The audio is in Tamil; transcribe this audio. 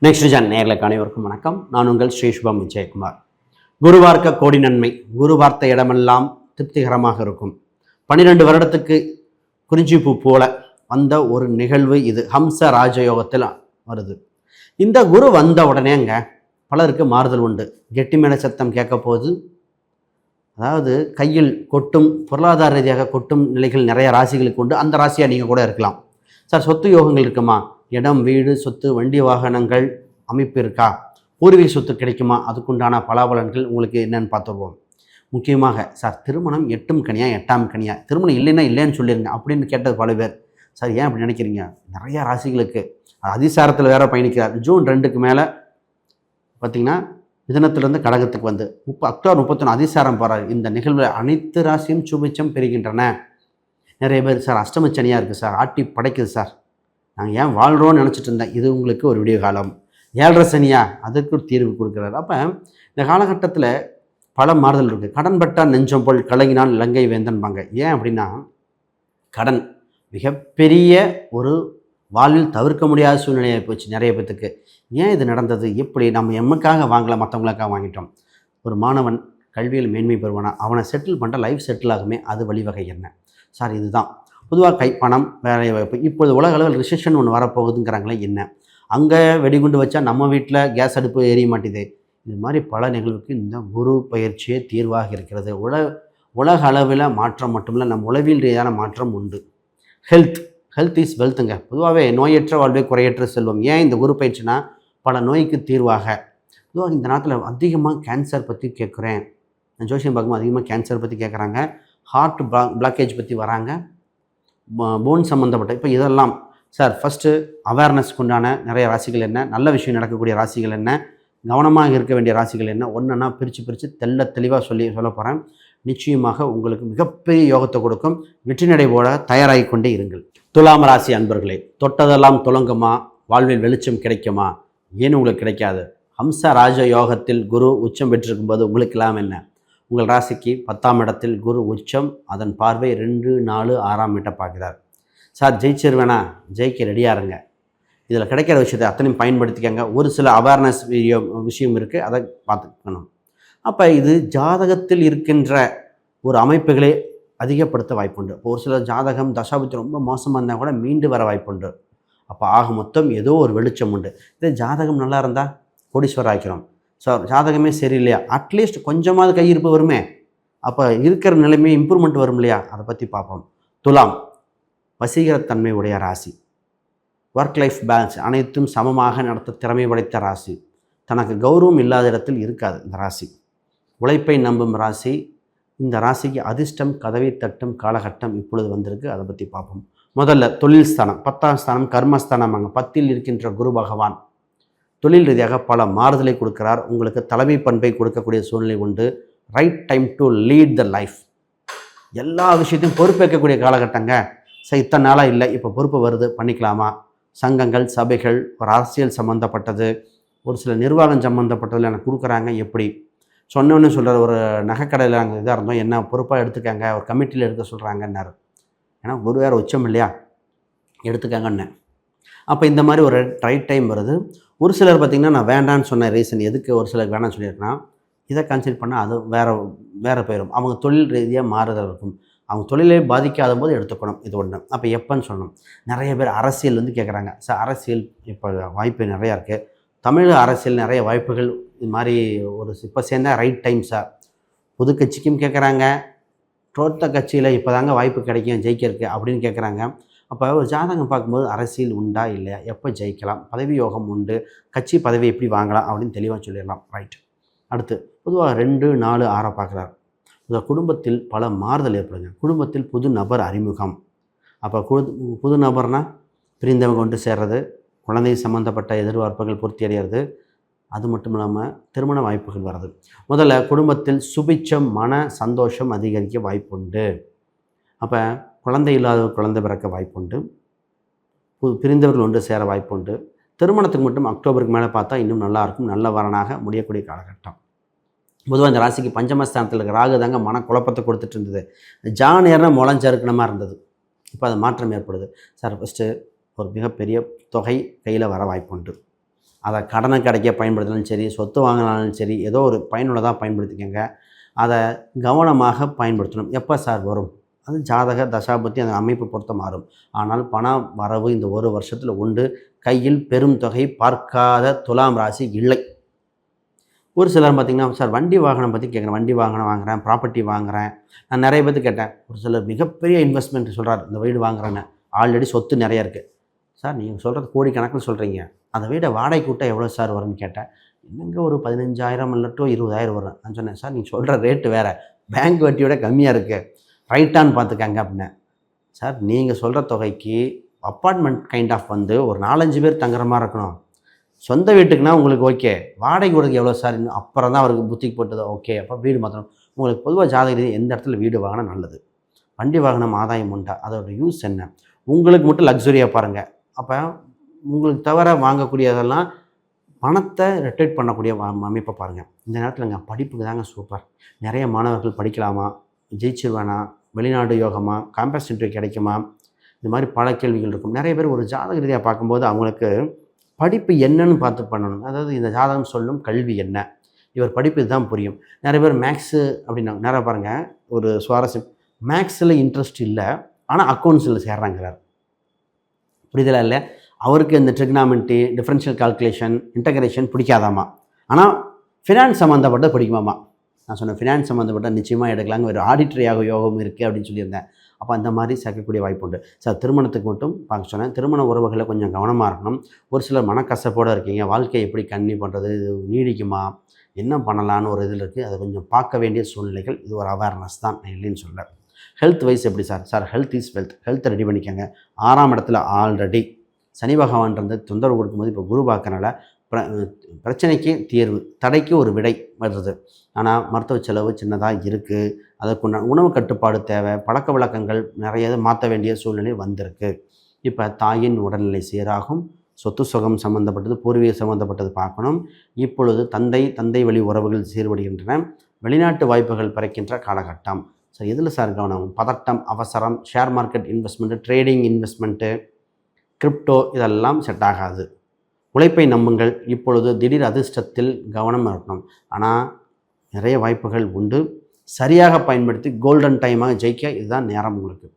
நெக்ஸ்ட் ஜான் நேர்களுக்கு அனைவருக்கும் வணக்கம். நான் உங்கள் ஸ்ரீ சுபம் விஜயகுமார். குருவார்க்க கோடி நன்மை, குரு வார்த்த இடமெல்லாம் திருப்திகரமாக இருக்கும். 12 வருடத்துக்கு குறிஞ்சி பூ போல வந்த ஒரு நிகழ்வு இது. ஹம்ச ராஜயோகத்தில் வருது. இந்த குரு வந்த உடனேங்க பலருக்கு மாறுதல் உண்டு. கெட்டி மேல சத்தம் கேட்க போது, அதாவது கையில் கொட்டும், பொருளாதார ரீதியாக கொட்டும் நிலைகள் நிறைய ராசிகளுக்கு உண்டு. அந்த ராசியாக நீங்கள் கூட இருக்கலாம். சார், சொத்து யோகங்கள் இருக்குமா? இடம், வீடு, சொத்து, வண்டி வாகனங்கள் அமைப்பு இருக்கா? பூர்வீக சொத்து கிடைக்குமா? அதுக்குண்டான பலாபலன்கள் உங்களுக்கு என்னென்னு பார்த்துருவோம். முக்கியமாக சார், திருமணம் 8ம் கனியா 8ஆம் கனியா, திருமணம் இல்லைன்னா இல்லைன்னு சொல்லிடுங்க அப்படின்னு கேட்டது பல பேர். சார், ஏன் அப்படி நினைக்கிறீங்க? நிறையா ராசிகளுக்கு அதிசாரத்தில் வேற பயணிக்கிறார். ஜூன் 2க்கு மேலே பார்த்திங்கன்னா மிதுனத்திலிருந்து கடகத்துக்கு வந்து அக்டோபர் 31 அதிசாரம் போகிறார். இந்த நிகழ்வில் அனைத்து ராசியும் சுபிச்சம் பெறுகின்றன. நிறைய பேர் சார் அஷ்டமச்சனியாக இருக்குது சார், ஆட்டி படைக்குது சார், நாங்கள் ஏன் வாழ்கிறோன்னு நினச்சிட்டு இருந்தேன். இது உங்களுக்கு ஒரு விடிய காலம். 7.5 சனியா, அதற்கு ஒரு தீர்வு கொடுக்குறாரு. அப்போ இந்த காலகட்டத்தில் பல மாறுதல் இருக்குது. கடன் பட்டால் நெஞ்சம் போல் கலங்கினால் இலங்கை வேந்தன்பாங்க. ஏன் அப்படின்னா, கடன் மிகப்பெரிய ஒரு வாழ்வில் தவிர்க்க முடியாத சூழ்நிலையாக போச்சு நிறைய பேத்துக்கு. ஏன் இது நடந்தது? எப்படி நம்ம எம்முக்காக வாங்கலை, மற்றவங்களுக்காக வாங்கிட்டோம். ஒரு மாணவன் கல்வியில் மேன்மை பெறுவானா, அவனை செட்டில் பண்ணுற லைஃப் செட்டில் ஆகுமே, அது வழிவகை என்ன சார்? இதுதான் பொதுவாக பணம், வேலை வாய்ப்பு. இப்போது உலக அளவில் ரிசெஷன் ஒன்று வரப்போகுதுங்கிறாங்களே, என்ன? அங்கே வெடிகுண்டு வச்சா நம்ம வீட்டில் கேஸ் அடுப்பு எரிய மாட்டேது. இது மாதிரி பல நிகழ்வுக்கு இந்த குரு பயிற்சியே தீர்வாக இருக்கிறது. உலக அளவில் மாற்றம் மட்டுமில்லை, நம்ம உளவியல் ரீதியான மாற்றம் உண்டு. ஹெல்த் இஸ் வெல்த்துங்க. பொதுவாகவே நோயற்ற வாழ்வே குறையற்ற செல்வம். ஏன் இந்த குரு பயிற்சினா, பல நோய்க்கு தீர்வாக. பொதுவாக இந்த நாட்டில் அதிகமாக கேன்சர் பற்றி கேட்குறேன். ஜோசியம் பார்க்கும்போது அதிகமாக கேன்சர் பற்றி கேட்குறாங்க, ஹார்ட் பிளாக்கேஜ் பற்றி வராங்க, போன் சம்மந்தப்பட்ட. இப்போ இதெல்லாம் சார், ஃபஸ்ட்டு அவேர்னஸ்க்கு உண்டான நிறைய ராசிகள் என்ன, நல்ல விஷயம் நடக்கக்கூடிய ராசிகள் என்ன, கவனமாக இருக்க வேண்டிய ராசிகள் என்ன, ஒன்றுன்னா பிரித்து தெளிவாக சொல்ல போகிறேன். நிச்சயமாக உங்களுக்கு மிகப்பெரிய யோகத்தை கொடுக்கும். வெற்றி நடை போட தயாராகி கொண்டே இருங்கள். துலாம் ராசி அன்பர்களே, தொட்டதெல்லாம் துலங்குமா? வாழ்வில் வெளிச்சம் கிடைக்குமா? ஏன் உங்களுக்கு கிடைக்காது? ஹம்ச ராஜ யோகத்தில் குரு உச்சம் பெற்றிருக்கும் போது உங்களுக்கு எல்லாம் என்ன? உங்கள் ராசிக்கு 10ஆம் இடத்தில் குரு உச்சம், அதன் பார்வை 2, 4, 6ஆம் இடத்தை பார்க்குறார். சார், ஜெயிச்சிருவேனா? ஜெயிக்க ரெடியாக இருங்க. இதில் கிடைக்கிற விஷயத்தை அத்தனையும் பயன்படுத்திக்கங்க. ஒரு சில அவேர்னஸ் விஷயம் இருக்குது, அதை பார்த்துக்கணும். அப்போ இது ஜாதகத்தில் இருக்கின்ற ஒரு அமைப்புகளே அதிகப்படுத்த வாய்ப்புண்டு. இப்போ ஒரு சில ஜாதகம் தசாபுத்தி ரொம்ப மோசமாக இருந்தால் கூட மீண்டு வர வாய்ப்புண்டு. அப்போ ஆக மொத்தம் ஏதோ ஒரு வெளிச்சம் உண்டு. இதே ஜாதகம் நல்லா இருந்தால் கோடீஸ்வரர் ஆக்கிறோம். சார், ஜாதகமே சரியில்லையா, அட்லீஸ்ட் கொஞ்சமாவது கையிருப்பு வருமே, அப்போ இருக்கிற நிலைமை இம்ப்ரூவ்மெண்ட் வரும் இல்லையா, அதை பற்றி பார்ப்போம். துலாம் வசீகரத்தன்மை உடைய ராசி. ஒர்க் லைஃப் பேலன்ஸ் அனைத்தும் சமமாக நடத்த திறமை படைத்த ராசி. தனக்கு கௌரவம் இல்லாத இடத்தில் இருக்காது இந்த ராசி. உழைப்பை நம்பும் ராசி. இந்த ராசிக்கு அதிர்ஷ்டம் கதவை தட்டும் காலகட்டம் இப்பொழுது வந்திருக்கு. அதை பற்றி பார்ப்போம். முதல்ல தொழில் ஸ்தானம், 10ஆம் ஸ்தானம் கர்மஸ்தானம். அங்கே 10ல் இருக்கின்ற குரு பகவான் தொழில் ரீதியாக பல மாறுதலை கொடுக்கிறார். உங்களுக்கு தலைமை பண்பை கொடுக்கக்கூடிய சூழ்நிலை உண்டு. Right time to lead the life. எல்லா விஷயத்தையும் பொறுப்பேற்கக்கூடிய காலகட்டங்க. இத்தனை நாளாக இல்லை, இப்போ பொறுப்பு வருது, பண்ணிக்கலாமா? சங்கங்கள், சபைகள், ஒரு அரசியல் சம்மந்தப்பட்டது, ஒரு சில நிர்வாகம் சம்மந்தப்பட்டதில் எனக்கு கொடுக்குறாங்க. எப்படி சொன்னோன்னு சொல்கிற ஒரு நகைக்கடையில் நாங்கள் இதாக இருந்தோம், என்ன பொறுப்பாக எடுத்துக்காங்க, ஒரு கமிட்டியில் எடுக்க சொல்கிறாங்கன்னாரு. ஏன்னா குரு வேறு உச்சம் இல்லையா, எடுத்துக்காங்கன்னு. அப்போ இந்த மாதிரி ஒரு ரைட் டைம் வருது. ஒரு சிலர் பார்த்திங்கன்னா, நான் வேண்டான்னு சொன்ன ரீசன் எதுக்கு ஒரு சிலர் வேணான்னு சொல்லியிருக்கேன்னா, இதை கன்சிடர் பண்ணால் அது வேறு போயிடும். அவங்க தொழில் ரீதியாக மாறுதல் இருக்கும். அவங்க தொழிலை பாதிக்காத போது எடுத்துக்கணும். இது ஒன்று. அப்போ எப்போன்னு சொல்லணும். நிறைய பேர் அரசியல் கேட்குறாங்க. சார், அரசியல் இப்போ வாய்ப்பு நிறையா இருக்குது. தமிழ் அரசியல் நிறைய வாய்ப்புகள் இது மாதிரி ஒரு இப்போ சேர்ந்தால் ரைட் டைம் சார். புது கட்சிக்கும் கேட்குறாங்க, தோற்ற கட்சியில் இப்போ தாங்க வாய்ப்பு கிடைக்கும் ஜெயிக்கிறதுக்கு அப்படின்னு கேட்குறாங்க. அப்போ ஒரு ஜாதகம் பார்க்கும்போது அரசியல் உண்டா இல்லையா, எப்போ ஜெயிக்கலாம், பதவி யோகம் உண்டு, கட்சி பதவி எப்படி வாங்கலாம் அப்படின்னு தெளிவாக சொல்லிடலாம். ரைட். அடுத்து பொதுவாக 2, 4, 6 பார்க்குறாரு. குடும்பத்தில் பல மாறுதல் ஏற்படுங்க. குடும்பத்தில் புது நபர் அறிமுகம். அப்போ புது நபர்னால் பிரிந்தவங்க கொண்டு சேர்றது, குழந்தை சம்மந்தப்பட்ட எதிர்பார்ப்புகள் பூர்த்தி அடைகிறது. அது மட்டும் இல்லாமல் திருமண வாய்ப்புகள் வர்றது. முதல்ல குடும்பத்தில் சுபிச்சம், மன சந்தோஷம் அதிகரிக்க வாய்ப்புண்டு. அப்போ குழந்தை இல்லாத குழந்தை பிறக்க வாய்ப்புண்டு. பிரிந்தவர்கள் ஒன்று சேர வாய்ப்புண்டு. திருமணத்துக்கு மட்டும் அக்டோபருக்கு மேலே பார்த்தா இன்னும் நல்லாயிருக்கும். நல்ல வரனாக முடியக்கூடிய காலகட்டம். பொதுவாக இந்த ராசிக்கு பஞ்சமஸ்தானத்தில் இருக்க ராகு தாங்க மன குழப்பத்தை கொடுத்துட்டு இருந்தது. ஜானேர்னா முளைஞ்சறுக்கணமாக இருந்தது. இப்போ அது மாற்றம் ஏற்படுது. சார், ஃபஸ்ட்டு ஒரு மிகப்பெரிய தொகை கையில் வர வாய்ப்புண்டு. அதை கடனை கிடைக்க பயன்படுத்தினாலும் சரி, சொத்து வாங்கினாலும் சரி, ஏதோ ஒரு பயனுள்ளதாக பயன்படுத்திக்கங்க. அதை கவனமாக பயன்படுத்தணும். எப்போ சார் வரும்? அது ஜாதக தசாபுத்தி அந்த அமைப்பு பொறுத்த மாறும். ஆனால் பண வரவு இந்த ஒரு வருஷத்தில் உண்டு. கையில் பெரும் தொகை பார்க்காத துலாம் ராசி இல்லை. ஒரு சிலர் பார்த்திங்கன்னா, சார் வண்டி வாகனம் பற்றி கேட்குறேன். வண்டி வாகனம் வாங்குகிறேன், ப்ராப்பர்ட்டி வாங்குகிறேன். நான் நிறைய பேர்த்து கேட்டேன். ஒரு சிலர் மிகப்பெரிய இன்வெஸ்ட்மெண்ட் சொல்கிறார், இந்த வீடு வாங்குறேன்னு. ஆல்ரெடி சொத்து நிறைய இருக்குது. சார் நீங்கள் சொல்கிறது கோடிக்கணக்கில் சொல்கிறீங்க, அந்த வீடை வாடகை கூட்ட எவ்வளோ சார் வரும்னு கேட்டேன். என்னங்க ஒரு 15,000 இல்லட்டும் 20,000 வரும். நான் சொன்னேன், சார் நீங்கள் சொல்கிற ரேட்டு வேறு, பேங்க் வட்டியோட கம்மியாக இருக்குது, ரைட்டான்னு பார்த்துக்கங்க அப்படின்னேன். சார் நீங்கள் சொல்கிற தொகைக்கு அப்பார்ட்மெண்ட் கைண்ட் ஆஃப் வந்து ஒரு 4-5 பேர் தங்குற மாதிரி இருக்கணும். சொந்த வீட்டுக்குன்னா உங்களுக்கு ஓகே, வாடகை கொடுக்க எவ்வளோ சார்? இன்னும் அப்புறம் தான் அவருக்கு புத்திக்கு போட்டது. ஓகே, அப்போ வீடு மாற்றணும். உங்களுக்கு பொதுவாக ஜாதக ரீதியாக எந்த இடத்துல வீடு வாங்கினா நல்லது, வண்டி வாகனம் ஆதாயம் உண்டா, அதோட யூஸ் என்ன, உங்களுக்கு மட்டும் லக்ஸுரியாக பாருங்கள். அப்போ உங்களுக்கு தவிர வாங்கக்கூடியதெல்லாம் பணத்தை ரொட்டேட் பண்ணக்கூடிய அமைப்பை பாருங்கள். இந்த நேரத்தில்ங்க படிப்புக்கு தாங்க சூப்பர். நிறைய மாணவர்கள் படிக்கலாமா, ஜெயிச்சிருவானா, வெளிநாடு யோகமா, கேம்பஸ் இன்டர்வியூ கிடைக்குமா, இது மாதிரி பல கேள்விகள் இருக்கும். நிறைய பேர் ஒரு ஜாதக ரீதியாக பார்க்கும்போது அவங்களுக்கு படிப்பு என்னன்னு பார்த்து பண்ணணும். அதாவது இந்த ஜாதகம் சொல்லும் கல்வி என்ன, இவர் படிப்பு இதுதான் புரியும். நிறைய பேர் மேக்ஸு அப்படின்னாங்க. நிறைய பாருங்கள், ஒரு சுவாரஸ்யம், மேக்ஸில் இன்ட்ரெஸ்ட் இல்லை ஆனால் அக்கௌண்ட்ஸில் சேர்றாங்கிறார். புரிதலா இல்லை? அவருக்கு இந்த ட்ரிக்னாமெண்ட்ரி, டிஃபரன்ஷியல் கால்குலேஷன், இன்டகிரேஷன் பிடிக்காதாமா, ஆனால் ஃபினான்ஸ் சம்மந்தப்பட்ட பிடிக்குமாமா. நான் சொன்னேன் ஃபினான்ஸ் சம்மந்தப்பட்ட நிச்சயமாக எடுக்கலாங்க, ஒரு ஆடிட்டரியாக யோகம் இருக்குது அப்படின்னு சொல்லியிருந்தேன். அப்போ அந்த மாதிரி சேர்க்கக்கூடிய வாய்ப்பு உண்டு. சார் திருமணத்துக்கு மட்டும் பார்க்க சொன்னேன். திருமண உறவுகளை கொஞ்சம் கவனமாக இருக்கணும். ஒரு சிலர் மனக்கசப்போடு இருக்கீங்க, வாழ்க்கையை எப்படி கன்னியூ பண்ணுறது, இது நீடிக்குமா, என்ன பண்ணலான்னு ஒரு இதில் இருக்குது. அதை கொஞ்சம் பார்க்க வேண்டிய சூழ்நிலைகள். இது ஒரு அவேர்னஸ் தான், நான் இல்லைன்னு சொல்ல. ஹெல்த் வைஸ் எப்படி sir? Sir health is wealth. ஹெல்த்தை ரெடி பண்ணிக்கோங்க. 6ஆம் இடத்துல ஆல்ரெடி சனி பகவான்றது தொந்தரவு கொடுக்கும்போது இப்போ குரு பார்க்கறனால பிரச்சனைக்கு தீர்வு, தடைக்கு ஒரு விடை வருது. ஆனால் மருத்துவ செலவு சின்னதாக இருக்குது. அதற்குண்டான உணவு கட்டுப்பாடு தேவை, பழக்க வழக்கங்கள் நிறைய மாற்ற வேண்டிய சூழ்நிலை வந்திருக்கு. இப்போ தாயின் உடல்நிலை சீராகும், சொத்து சுகம் சம்மந்தப்பட்டது, பூர்வீக சம்மந்தப்பட்டது பார்க்கணும். இப்பொழுது தந்தை வழி உறவுகள் சீர்படுகின்றன. வெளிநாட்டு வாய்ப்புகள் பிறக்கின்ற காலகட்டம். சார் எதில் சார் கவனம்? பதட்டம், அவசரம், share market investment, trading investment, crypto இதெல்லாம் செட் ஆகாது. உழைப்பை நம்புங்கள். இப்பொழுது திடீர் அதிர்ஷ்டத்தில் கவனம் இருக்கணும். ஆனால் நிறைய வாய்ப்புகள் உண்டு. சரியாக பயன்படுத்தி கோல்டன் டைமாக ஜெயிக்க இதுதான் நேரம் உங்களுக்கு.